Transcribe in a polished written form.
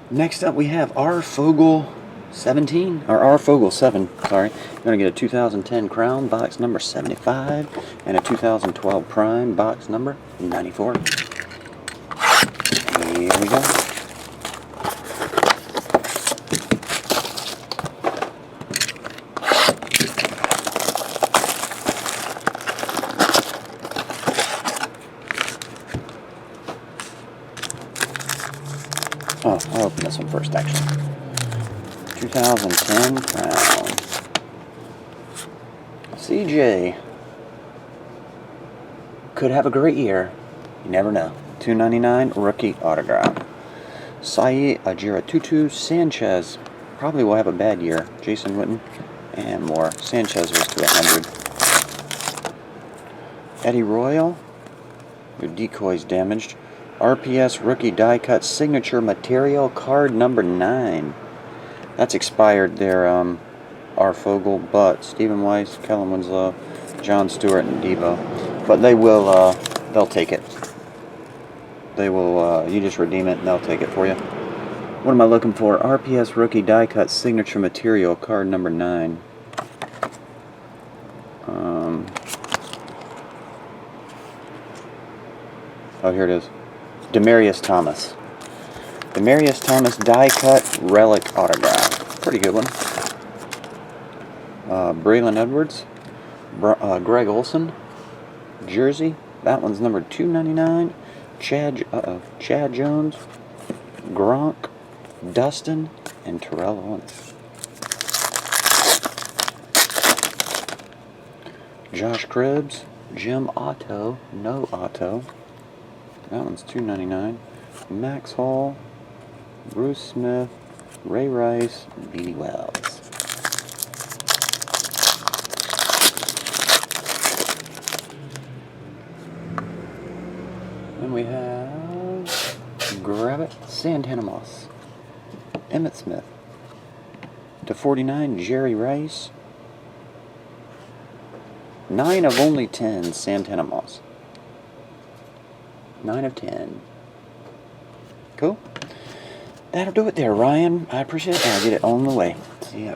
Next up we have RFogle7, or RFogle7, sorry. You're going to get a 2010 Crown, box number 75, and a 2012 Prime, box number 94. Here we go. Oh, I'll open this one first, actually. 2010 Crown. CJ. Could have a great year. You never know. $2.99 rookie autograph. Sai Ajira-Tutu Sanchez. Probably will have a bad year. Jason Witten and more. Sanchez was to 100. Eddie Royale. Your decoy's damaged. RPS rookie die cut signature material card number 9. That's expired there, RFogle, but Stephen Weiss, Kellen Winslow, John Stewart, and Devo. But they will, they'll take it. They will, you just redeem it and they'll take it for you. What am I looking for? RPS rookie die cut signature material card number 9. Oh, here it is. Demarius Thomas. Demarius Thomas die cut relic autograph. Pretty good one. Braylon Edwards. Greg Olson. Jersey. That one's number 299. Chad Jones. Gronk. Dustin. And Terrell Owens. Josh Cribbs. Jim Otto. No Otto. That one's $2.99. Max Hall, Bruce Smith, Ray Rice, Beanie Wells. Then we have Grabbit, Santana Moss, Emmett Smith, /49, Jerry Rice, 9 of only 10, Santana Moss. 9 of 10. Cool. That'll do it there, Ryan. I appreciate it. I'll get it on the way. See ya.